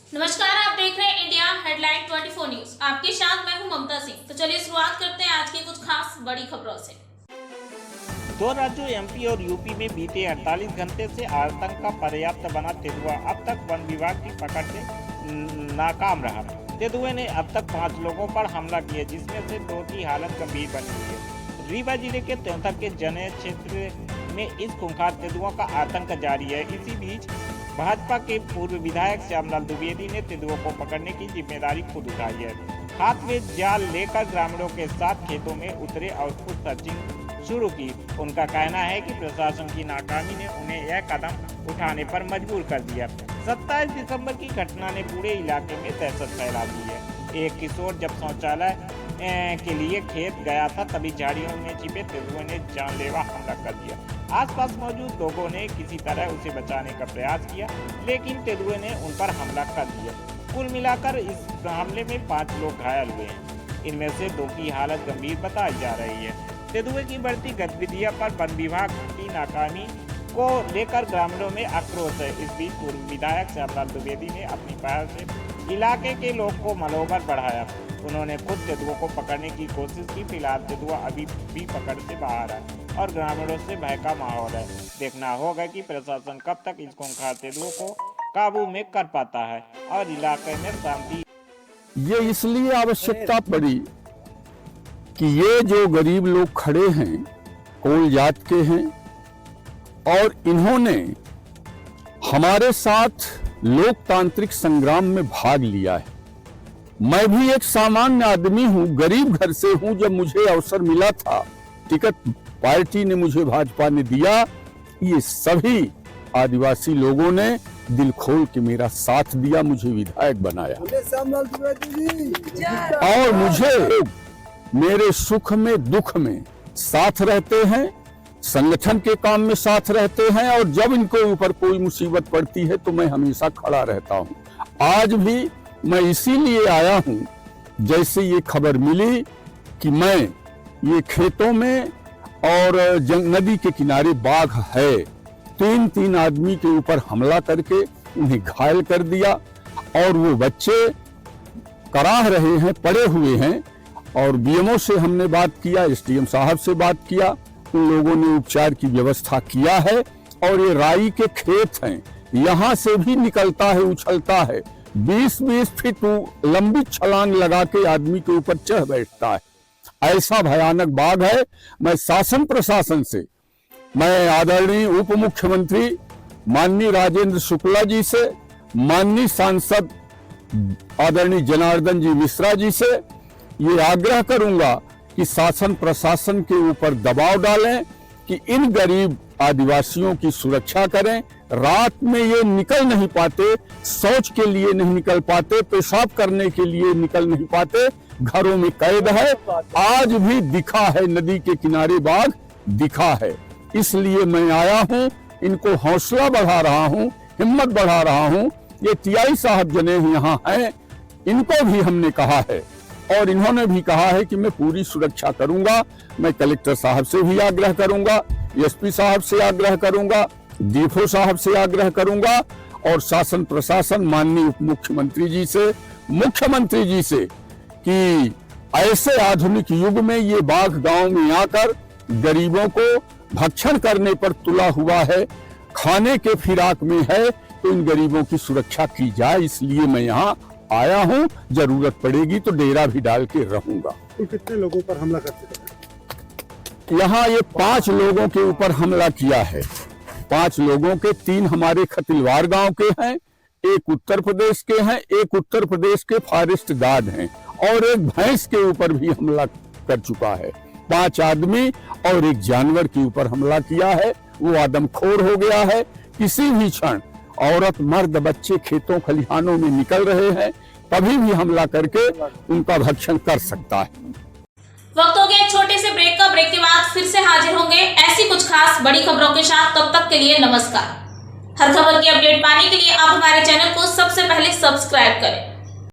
नमस्कार, आप देख रहे हैं इंडिया हेडलाइन 24 न्यूज। आपके साथ मैं हूं ममता सिंह। तो चलिए शुरुआत करते हैं आज की कुछ खास बड़ी खबरों से। दो राज्यों एमपी और यूपी में बीते 48 घंटे से आतंक का पर्याप्त बना तेंदुआ अब तक वन विभाग की पकड़ से नाकाम रहा। तेंदुए ने अब तक 5 लोगों पर हमला किया, जिसमें से 2 की हालत गंभीर बनी हुई है। रीवा जिले के त्योंथा के जने क्षेत्र में इस खूंखार तेंदुओं का आतंक जारी है। इसी बीच भाजपा के पूर्व विधायक श्यामलाल द्विवेदी ने तेंदुओं को पकड़ने की जिम्मेदारी खुद उठाई है। हाथ में जाल लेकर ग्रामीणों के साथ खेतों में उतरे और खुद सर्चिंग शुरू की। उनका कहना है कि प्रशासन की नाकामी ने उन्हें यह कदम उठाने पर मजबूर कर दिया। 27 दिसंबर की घटना ने पूरे इलाके में दहशत फैला दी है। एक किशोर जब शौचालय के लिए खेत गया था, तभी झाड़ियों में छिपे तेंदुए ने जानलेवा हमला कर दिया। आसपास मौजूद लोगों ने किसी तरह उसे बचाने का प्रयास किया, लेकिन तेंदुए ने उन पर हमला कर दिया। कुल मिलाकर इस हमले में 5 लोग घायल हुए हैं। इनमें से 2 की हालत गंभीर बताई जा रही है। तेंदुए की बढ़ती गतिविधियों पर वन विभाग की नाकामी को लेकर ग्रामीणों में आक्रोश है। इस बीच पूर्व विधायक श्यामलाल द्विवेदी ने अपनी पहल से इलाके के लोग को मनोबल बढ़ाया। उन्होंने खुद तेंदुओं को पकड़ने की कोशिश की। फिलहाल तेंदुआ अभी भी पकड़ से बाहर है और ग्रामीणों से भय का माहौल है। देखना होगा कि प्रशासन कब तक इस खूंखार तेंदुओं को काबू में कर पाता है और इलाके में शांति। ये इसलिए आवश्यकता पड़ी कि ये जो गरीब लोग खड़े हैं, कोल जात के हैं, और इन्होंने हमारे साथ लोकतांत्रिक संग्राम में भाग लिया है। मैं भी एक सामान्य आदमी हूं, गरीब घर से हूं। जब मुझे अवसर मिला था, टिकट पार्टी ने मुझे, भाजपा ने दिया, ये सभी आदिवासी लोगों ने दिल खोल के मेरा साथ दिया, मुझे विधायक बनाया और मुझे मेरे सुख में दुख में साथ रहते हैं, संगठन के काम में साथ रहते हैं, और जब इनको ऊपर कोई मुसीबत पड़ती है तो मैं हमेशा खड़ा रहता हूं। आज भी मैं इसीलिए आया हूं, जैसे ये खबर मिली कि मैं ये खेतों में और नदी के किनारे बाघ है, 3 आदमी के ऊपर हमला करके उन्हें घायल कर दिया, और वो बच्चे कराह रहे हैं, पड़े हुए हैं। और बीएमओ से हमने बात किया, एसडीएम साहब से बात किया, उन लोगों ने उपचार की व्यवस्था किया है। और ये राई के खेत हैं, यहाँ से भी निकलता है, उछलता है, 20-20 फीट लंबी छलांग लगा के आदमी के ऊपर चढ़ बैठता है। ऐसा भयानक बाघ है। मैं शासन प्रशासन से, मैं आदरणीय उप मुख्यमंत्री माननीय राजेंद्र शुक्ला जी से, माननीय सांसद आदरणीय जनार्दन जी मिश्रा जी से ये आग्रह करूंगा कि शासन प्रशासन के ऊपर दबाव डालें कि इन गरीब आदिवासियों की सुरक्षा करें। रात में ये निकल नहीं पाते, शौच के लिए नहीं निकल पाते, पेशाब करने के लिए निकल नहीं पाते, घरों में कैद है। आज भी दिखा है, नदी के किनारे बाघ दिखा है। इसलिए मैं आया हूं, इनको हौसला बढ़ा रहा हूं, हिम्मत बढ़ा रहा हूं। ये टीआई साहब जने यहाँ हैं, इनको भी हमने कहा है और इन्होंने भी कहा है कि मैं पूरी सुरक्षा करूंगा। मैं कलेक्टर साहब से भी आग्रह करूंगा, एसपी साहब से आग्रह करूंगा, डीएफओ साहब से आग्रह करूंगा, और शासन प्रशासन माननीय उप मुख्यमंत्री जी से, मुख्यमंत्री जी से, कि ऐसे आधुनिक युग में ये बाघ गांव में आकर गरीबों को भक्षण करने पर तुला हुआ है, खाने के फिराक में है, तो इन गरीबों की सुरक्षा की जाए। इसलिए मैं यहाँ आया हूँ, जरूरत पड़ेगी तो डेरा भी डाल के रहूंगा। तो कितने लोगों पर हमला करते थे? यहाँ ये 5 लोगों के ऊपर हमला किया है। 5 लोगों के, 3 हमारे खतिलवार गांव के हैं, एक उत्तर प्रदेश के हैं, एक उत्तर प्रदेश के फॉरेस्ट गार्ड हैं, और एक भैंस के ऊपर भी हमला कर चुका है। 5 आदमी और एक जानवर के ऊपर हमला किया है। वो आदमखोर हो गया है। किसी भी क्षण औरत, मर्द, बच्चे खेतों खलिहानों में निकल रहे हैं, तभी भी हमला करके उनका भक्षण कर सकता है। वक्त हो गया एक छोटे से ब्रेक का। ब्रेक के बाद फिर से हाजिर होंगे ऐसी कुछ खास बड़ी खबरों के साथ। तब तक के लिए नमस्कार। हर खबर की अपडेट पाने के लिए आप हमारे चैनल को सबसे पहले सब्सक्राइब करें।